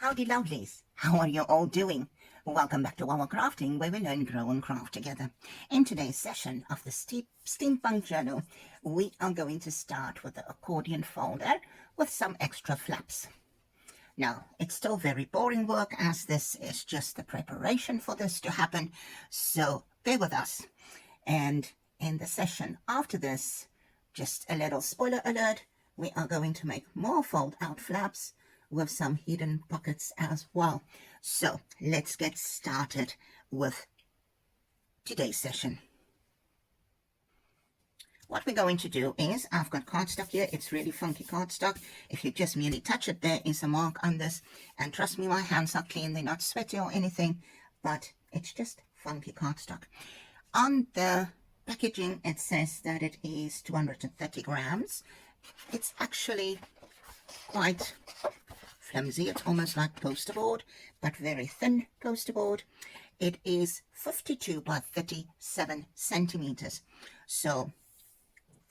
Howdy lovelies, how are you all doing? Welcome back to our crafting where we learn, grow and craft together. In today's session of the Steampunk Journal, we are going to start with the accordion folder with some extra flaps. Now, it's still very boring work as this is just the preparation for this to happen, so bear with us. And in the session after this, just a little spoiler alert, we are going to make more fold out flaps with some hidden pockets as well. So let's get started with today's session. What we're going to do is, I've got cardstock here. It's really funky cardstock. If you just merely touch it, there is a mark on this. And trust me, my hands are clean. They're not sweaty or anything, but it's just funky cardstock. On the packaging, it says that it is 230 grams. It's actually quite flimsy. It's almost like poster board, but very thin poster board. It is 52 by 37 centimeters. So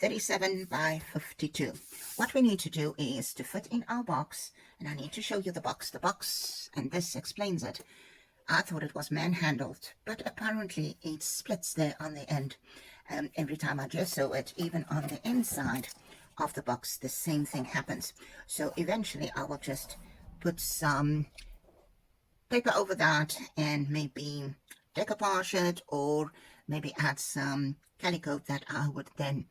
37 by 52. What we need to do is to fit in our box, and I need to show you the box, and this explains it. I thought it was man-handled, but apparently it splits there on the end. Every time I gesso it, even on the inside of the box, the same thing happens. So eventually I will just put some paper over that and maybe decoupage it, or maybe add some calico that I would then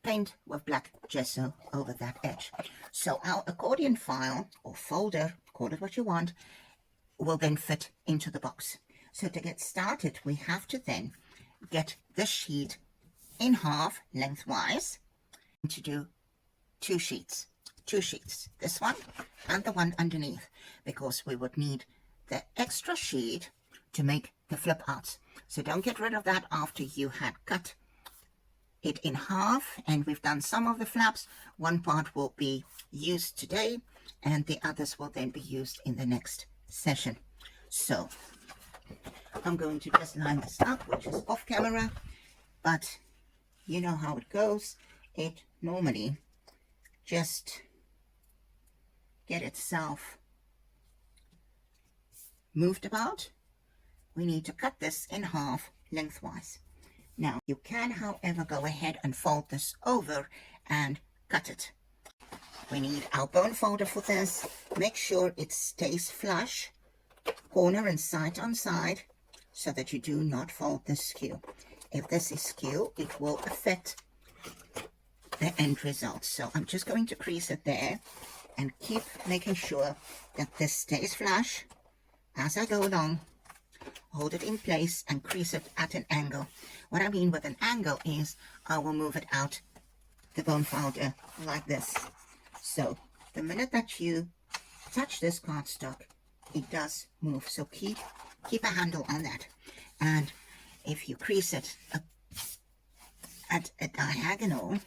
paint with black gesso over that edge. So our accordion file or folder, call it what you want, will then fit into the box. So to get started, we have to then get the sheet in half lengthwise to do two sheets, this one and the one underneath, because we would need the extra sheet to make the flip outs. So don't get rid of that after you had cut it in half, and we've done some of the flaps. One part will be used today and the others will then be used in the next session. So I'm going to just line this up, which is off camera, but you know how it goes. It normally just get itself moved about. We need to cut this in half lengthwise. Now you can, however, go ahead and fold this over and cut it. We need our bone folder for this. Make sure it stays flush, corner and side on side, so that you do not fold this skew. If this is skew, it will affect the end result. So I'm just going to crease it there and keep making sure that this stays flush as I go along. Hold it in place and crease it at an angle. What I mean with an angle is I will move it out the bone folder like this. So the minute that you touch this cardstock, it does move. So keep a handle on that. And if you crease it at a diagonal,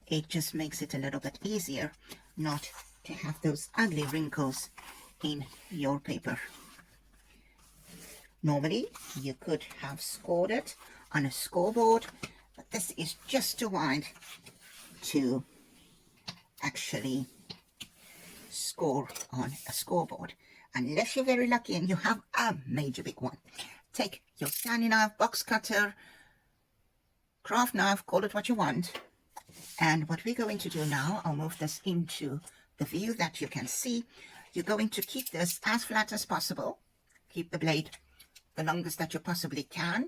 it just makes it a little bit easier not to have those ugly wrinkles in your paper. Normally, you could have scored it on a scoreboard, but this is just too wide to actually score on a scoreboard. Unless you're very lucky and you have a major big one. Take your Stanley knife, box cutter, craft knife, call it what you want. And what we're going to do now, I'll move this into the view that you can see. You're going to keep this as flat as possible. Keep the blade the longest that you possibly can,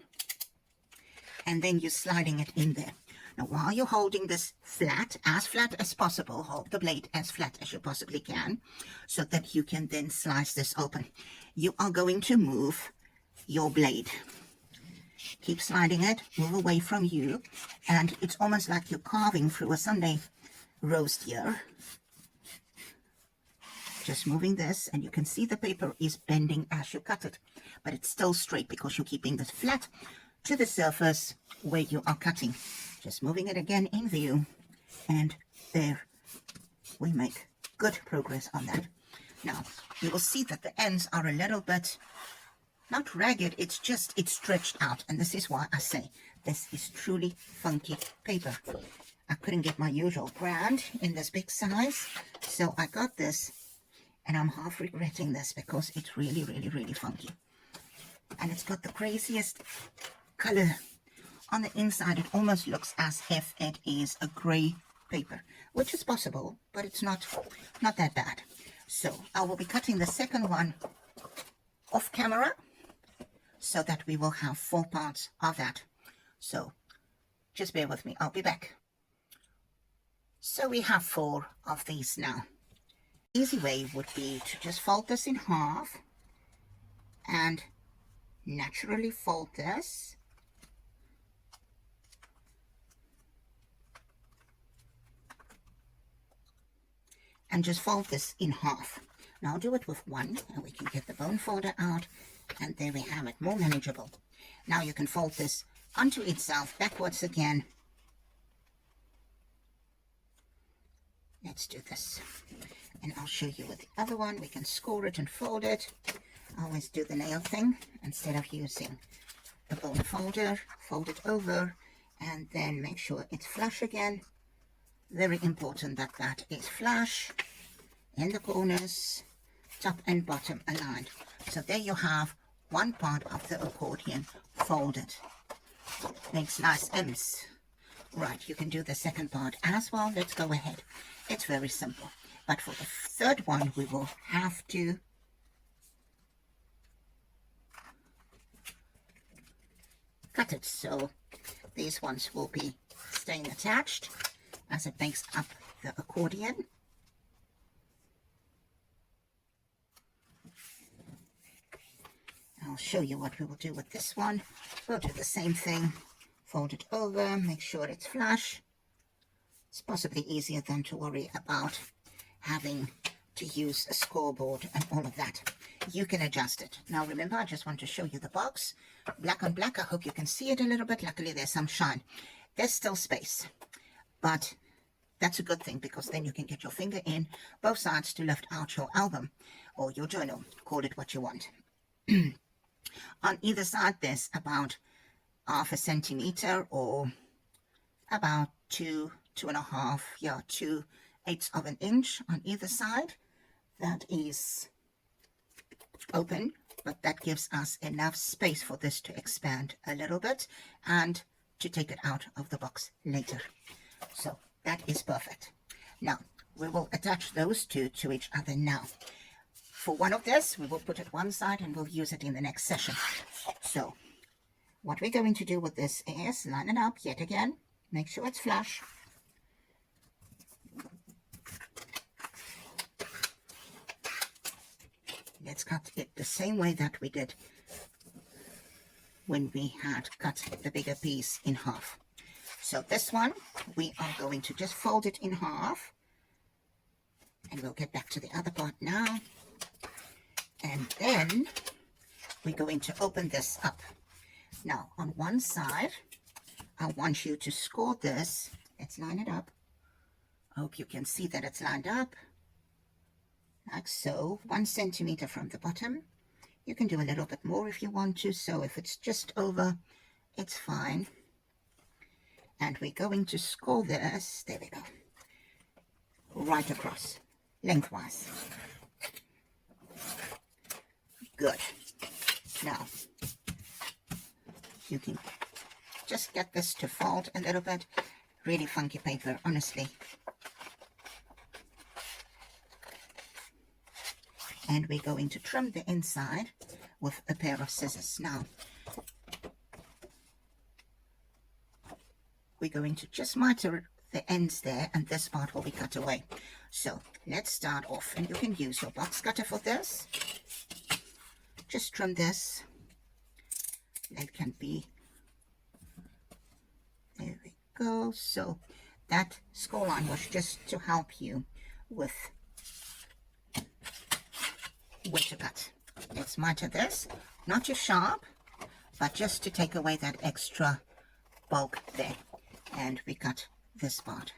and then you're sliding it in there. Now while you're holding this flat as possible, hold the blade as flat as you possibly can, so that you can then slice this open. You are going to move your blade. Keep sliding it, move away from you, and it's almost like you're carving through a Sunday roast here. Just moving this, and you can see the paper is bending as you cut it, but it's still straight because you're keeping this flat to the surface where you are cutting. Just moving it again in view, and there we make good progress on that. Now you will see that the ends are a little bit not ragged, it's stretched out, and this is why I say this is truly funky paper. I couldn't get my usual brand in this big size, so I got this and I'm half regretting this because it's really, really, really funky. And it's got the craziest color on the inside. It almost looks as if it is a gray paper, which is possible, but it's not that bad. So I will be cutting the second one off camera so that we will have 4 parts of that. So just bear with me, I'll be back. So we have 4 of these now. Easy way would be to just fold this in half and naturally fold this and just fold this in half. Now I'll do it with one and we can get the bone folder out, and there we have it, more manageable. Now you can fold this onto itself backwards again. Let's do this, and I'll show you with the other one. We can score it and fold it. I always do the nail thing instead of using the bone folder. Fold it over and then make sure it's flush again. Very important that that is flush in the corners, top and bottom aligned. So there you have one part of the accordion folded. Makes nice M's. Right, you can do the second part as well. Let's go ahead. It's very simple. But for the third one, we will have to cut it. So these ones will be staying attached as it makes up the accordion. I'll show you what we will do with this one. We'll do the same thing. Fold it over, make sure it's flush. It's possibly easier than to worry about having to use a scoreboard and all of that. You can adjust it. Now remember, I just want to show you the box. Black on black, I hope you can see it a little bit. Luckily there's some shine. There's still space, but that's a good thing because then you can get your finger in both sides to lift out your album or your journal. Call it what you want. On either side there's about half a centimeter or about 2.5, 2/8 of an inch on either side. That is open, but that gives us enough space for this to expand a little bit and to take it out of the box later. So that is perfect. Now we will attach those two to each other now. For one of this, we will put it one side and we'll use it in the next session. So what we're going to do with this is line it up yet again. Make sure it's flush. Let's cut it the same way that we did when we had cut the bigger piece in half. So this one, we are going to just fold it in half. And we'll get back to the other part now. And then we're going to open this up. Now, on one side, I want you to score this. Let's line it up. I hope you can see that it's lined up. Like so, 1 centimeter from the bottom. You can do a little bit more if you want to. So if it's just over, it's fine. And we're going to score this. There we go. Right across, lengthwise. Good. Now, you can just get this to fold a little bit. Really funky paper, honestly. And we're going to trim the inside with a pair of scissors. Now, we're going to just miter the ends there, and this part will be cut away. So let's start off, and you can use your box cutter for this. Just trim this. That can be, there we go. So that score line was just to help you with where to cut. Let's miter this, not too sharp, but just to take away that extra bulk there. And we cut this part.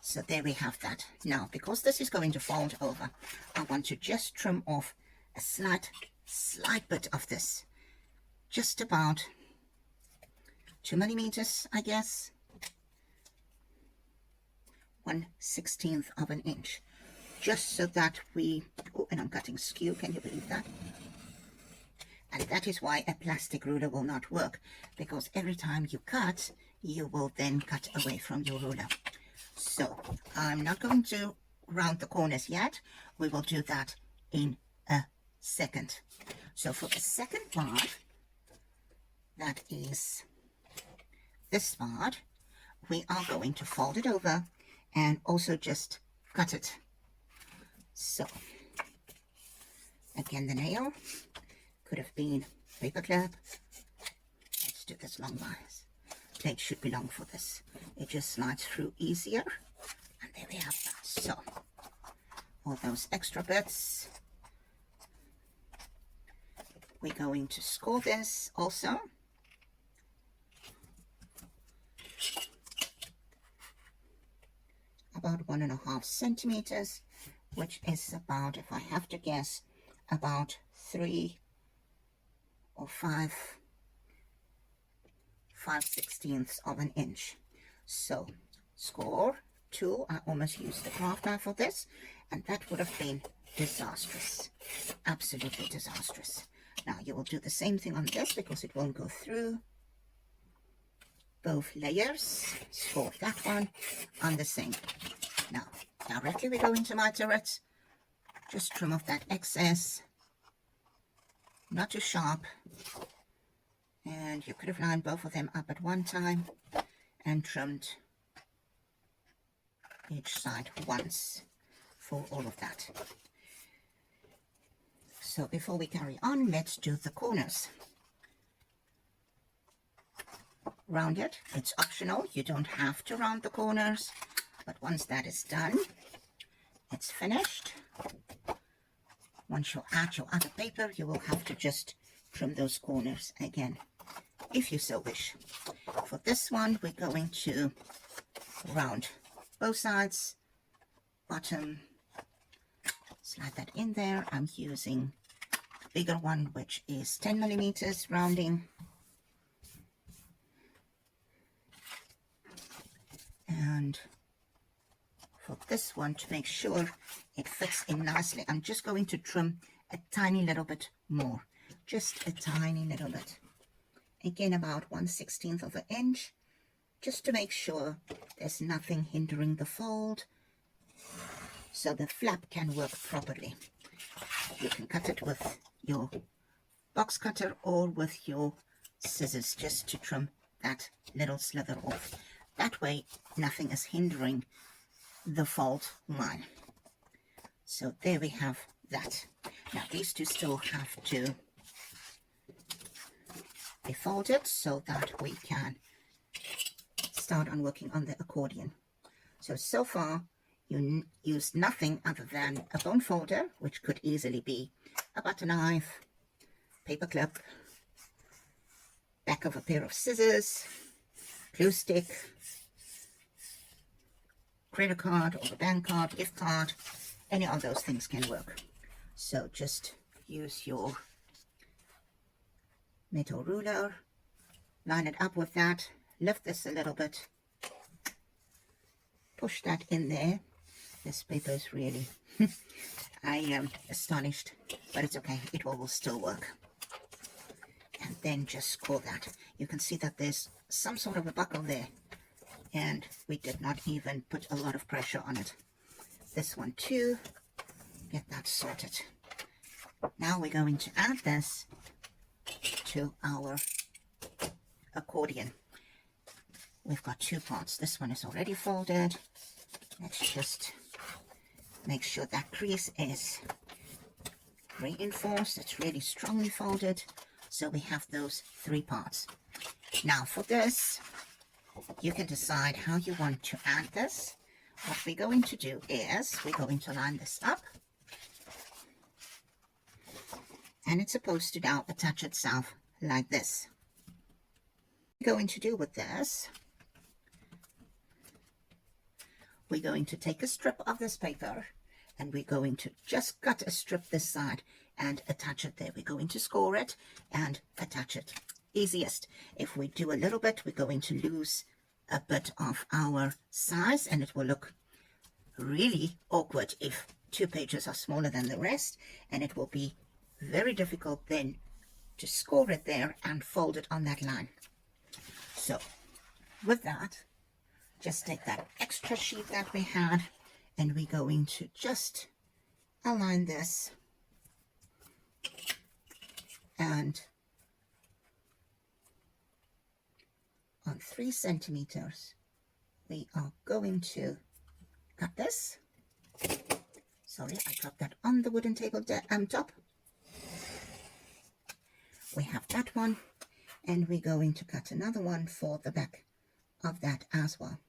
So there we have that. Now, because this is going to fold over, I want to just trim off a slight bit of this. Just about 2 millimeters, I guess. 1/16 of an inch. just so that we, oh, and I'm cutting skew, can you believe that? And that is why a plastic ruler will not work, because every time you cut, you will then cut away from your ruler. So I'm not going to round the corners yet. We will do that in a second. So for the second part, that is this part, we are going to fold it over and also just cut it. So again, the nail could have been paper clip. Let's do this lengthwise. Blade should be long for this. It just slides through easier. And there we have that. So all those extra bits, we're going to score this also. About 1.5 centimeters, which is about, if I have to guess, about 3 or 5/16 of an inch. So score 2. I almost used the craft knife for this, and that would have been disastrous, absolutely disastrous. Now you will do the same thing on this because it won't go through both layers. Score that one on the same. Now directly we go into my turret. Just trim off that excess, not too sharp, and you could have lined both of them up at one time and trimmed each side once for all of that. So before we carry on, let's do the corners. Round it. It's optional. You don't have to round the corners, but once that is done, it's finished. Once you add your other paper, you will have to just trim those corners again, if you so wish. For this one, we're going to round both sides, bottom, slide that in there. I'm using a bigger one, which is 10 millimeters rounding. And for this one, to make sure it fits in nicely, I'm just going to trim a tiny little bit more, just a tiny little bit. Again, about 1/16 of an inch, just to make sure there's nothing hindering the fold, so the flap can work properly. You can cut it with your box cutter or with your scissors, just to trim that little slither off. That way, nothing is hindering the fold line. So there we have that. Now these two still have to be folded so that we can start on working on the accordion. So far you used nothing other than a bone folder, which could easily be a butter knife, paper clip, back of a pair of scissors, glue stick, credit card or a bank card, gift card, any of those things can work. So just use your metal ruler, line it up with that, lift this a little bit, push that in there. This paper is really, I am astonished, but it's okay, it will still work. And then just score that. You can see that there's some sort of a buckle there, and we did not even put a lot of pressure on it. This one too, get that sorted. Now we're going to add this to our accordion. We've got two parts. This one is already folded. Let's just make sure that crease is reinforced. It's really strongly folded. So we have those three parts. Now for this, you can decide how you want to add this. What we're going to do is we're going to line this up, and it's supposed to now attach itself like this. What we're going to do with this, we're going to take a strip of this paper and we're going to just cut a strip this side and attach it there. We're going to score it and attach it. Easiest. If we do a little bit, we're going to lose a bit of our size and it will look really awkward if 2 pages are smaller than the rest, and it will be very difficult then to score it there and fold it on that line. So with that, just take that extra sheet that we had, and we're going to just align this, and on 3 centimeters we are going to cut this. Sorry, I dropped that on the wooden table top. We have that one, and we're going to cut another one for the back of that as well.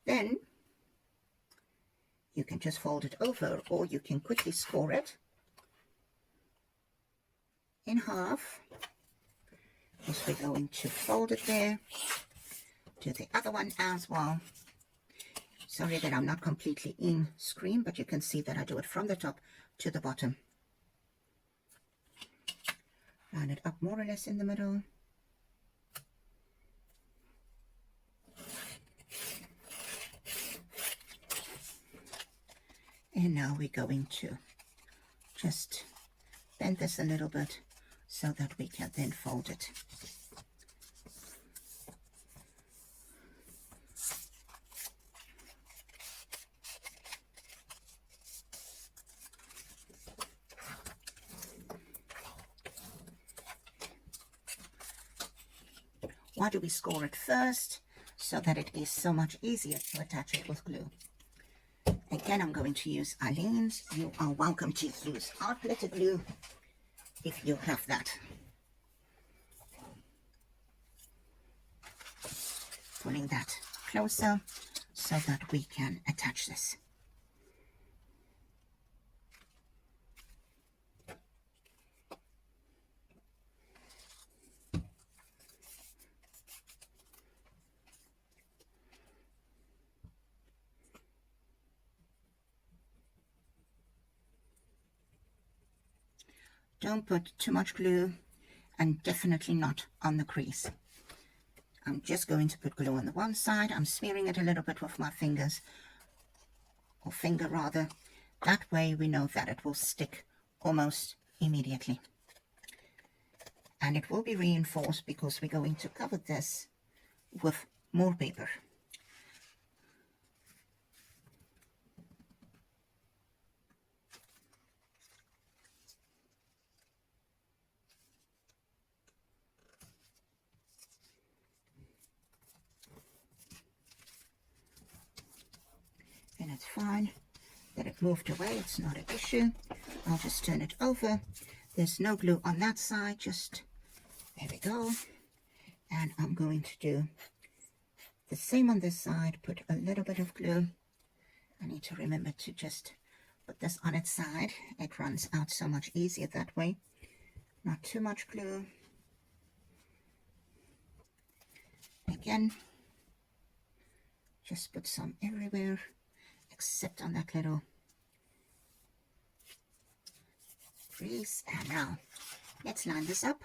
Then you can just fold it over, or you can quickly score it in half, because we're going to fold it there. Do the other one as well. Sorry that I'm not completely in screen, but you can see that I do it from the top to the bottom. Line it up more or less in the middle. And now we're going to just bend this a little bit so that we can then fold it. Why do we score it first? So that it is so much easier to attach it with glue. Again, I'm going to use Eileen's. You are welcome to use art glitter glue if you have that. Pulling that closer so that we can attach this. Don't put too much glue, and definitely not on the crease. I'm just going to put glue on the one side. I'm smearing it a little bit with my fingers, or finger rather. That way we know that it will stick almost immediately. And it will be reinforced because we're going to cover this with more paper. And it's fine that it moved away, it's not an issue. I'll just turn it over. There's no glue on that side, just there we go. And I'm going to do the same on this side, put a little bit of glue. I need to remember to just put this on its side. It runs out so much easier that way. Not too much glue. Again, just put some everywhere, except on that little crease. And now let's line this up.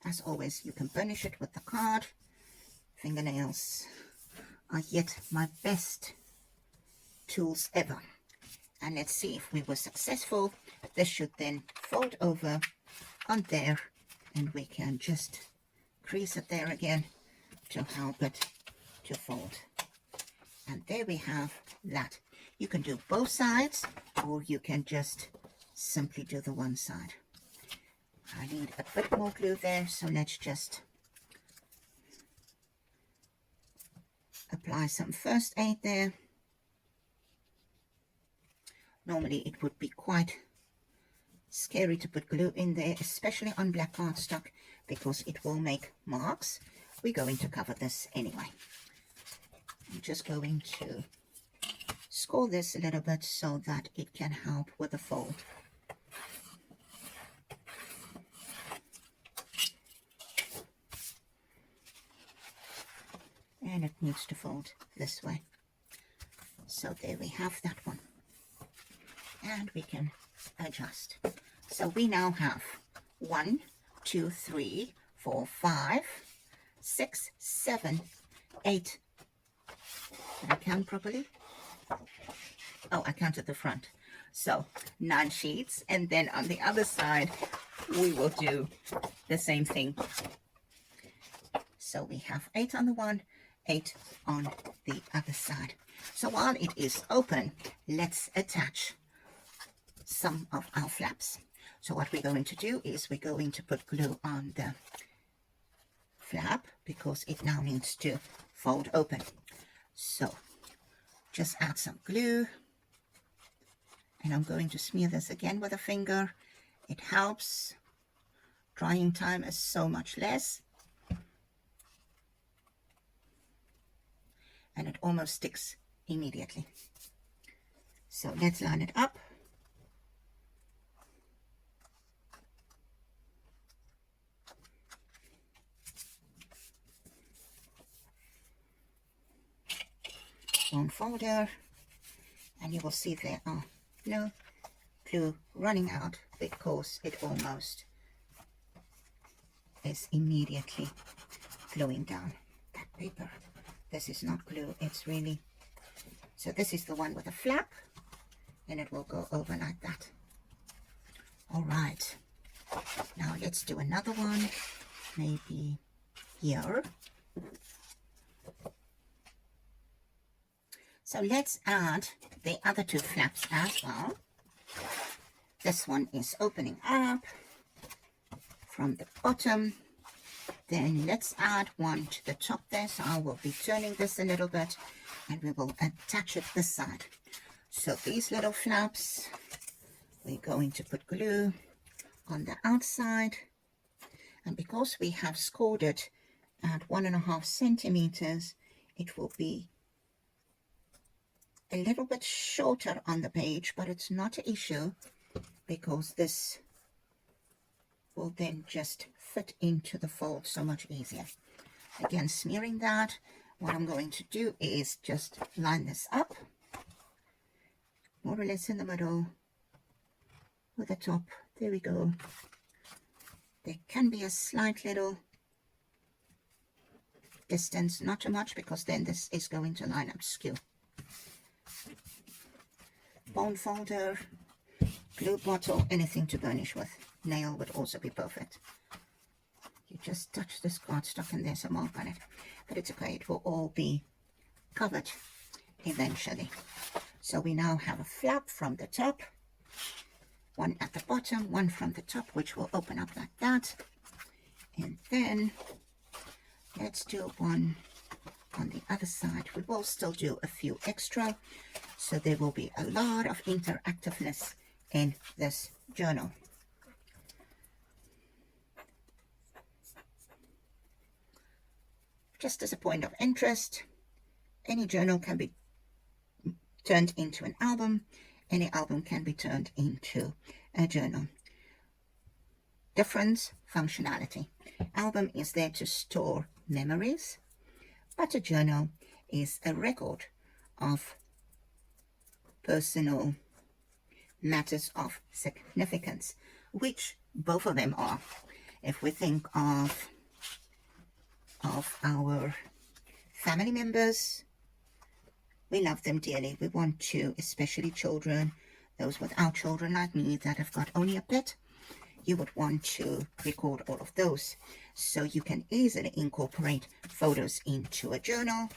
As always, you can burnish it with the card. Fingernails are yet my best tools ever. And let's see if we were successful. This should then fold over on there, and we can just crease it there again to help it to fold. And there we have that. You can do both sides, or you can just simply do the one side. I need a bit more glue there, so let's just apply some first aid there. Normally it would be quite scary to put glue in there, especially on black cardstock, because it will make marks. We're going to cover this anyway. I'm just going to score this a little bit so that it can help with the fold. and it needs to fold this way. So there we have that one, and we can adjust. So we now have 1, 2, 3, 4, 5, 6, 7, 8. Did I count properly? Oh, I counted the front. So 9 sheets, and then on the other side we will do the same thing. So we have 8 on the one, 8 on the other side. So while it is open, let's attach some of our flaps. So what we're going to do is we're going to put glue on the flap because it now needs to fold open. So just add some glue, and I'm going to smear this again with a finger. It helps. Drying time is so much less, and it almost sticks immediately. So let's line it up. One folder, and you will see there are no glue running out because it almost is immediately gluing down that paper. This is not glue, it's really, so this is the one with a flap, and it will go over like that. All right, now let's do another one, maybe here. So let's add the other 2 flaps as well. This one is opening up from the bottom. Then let's add one to the top there. So I will be turning this a little bit, and we will attach it this side. So these little flaps, we're going to put glue on the outside. And because we have scored it at 1.5 centimeters, it will be a little bit shorter on the page, but it's not an issue because this will then just fit into the fold so much easier. Again, smearing that, what I'm going to do is just line this up more or less in the middle with the top. There we go. There can be a slight little distance, not too much, because then this is going to line up skew. Bone folder, glue bottle, anything to burnish with. Nail would also be perfect. You just touch this cardstock and there's a mark on it, but it's okay, it will all be covered eventually. So we now have a flap from the top, one at the bottom, one from the top, which will open up like that. And then let's do one on the other side. We will still do a few extra, so there will be a lot of interactiveness in this journal. Just as a point of interest, any journal can be turned into an album. Any album can be turned into a journal. Difference, functionality. Album is there to store memories, but a journal is a record of personal matters of significance, which both of them are. If we think of our family members, we love them dearly. We want to, especially children, those without children like me that have got only a pet, you would want to record all of those. So you can easily incorporate photos into a journal,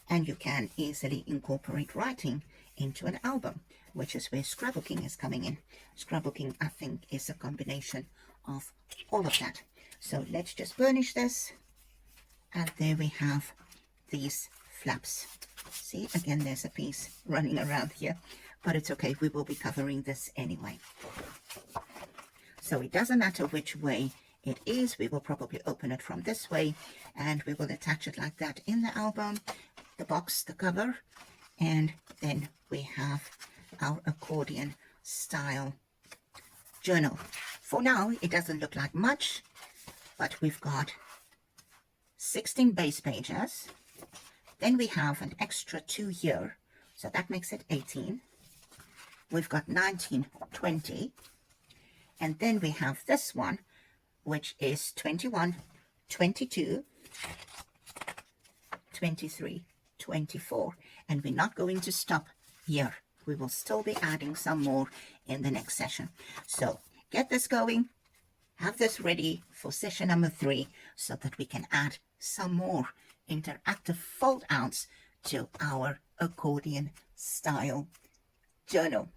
and you can easily incorporate writing into an album, which is where scrapbooking is coming in. Scrapbooking, I think, is a combination of all of that. So let's just burnish this, and there we have these flaps. See, again, there's a piece running around here, but it's okay, we will be covering this anyway. So it doesn't matter which way it is, we will probably open it from this way, and we will attach it like that in the album, the box, the cover, and then we have our accordion style journal. For now, it doesn't look like much, but we've got 16 base pages, Then we have an extra 2 here, so that makes it 18. We've got 19, 20, and then we have this one, which is 21, 22, 23, 24, and we're not going to stop here. We will still be adding some more in the next session. So get this going, have this ready for session number 3, so that we can add some more interactive fold outs to our accordion style journal.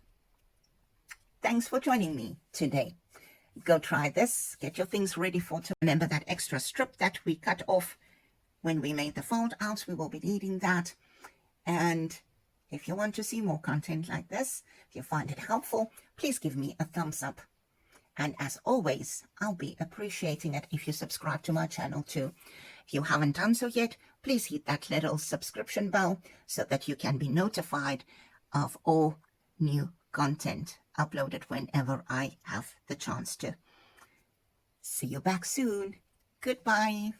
Thanks for joining me today. Go try this, get your things ready for tomorrow. Remember that extra strip that we cut off when we made the fold outs, we will be needing that. And if you want to see more content like this, if you find it helpful, please give me a thumbs up. And as always, I'll be appreciating it if you subscribe to my channel too. If you haven't done so yet, please hit that little subscription bell so that you can be notified of all new content uploaded whenever I have the chance to. See you back soon. Goodbye.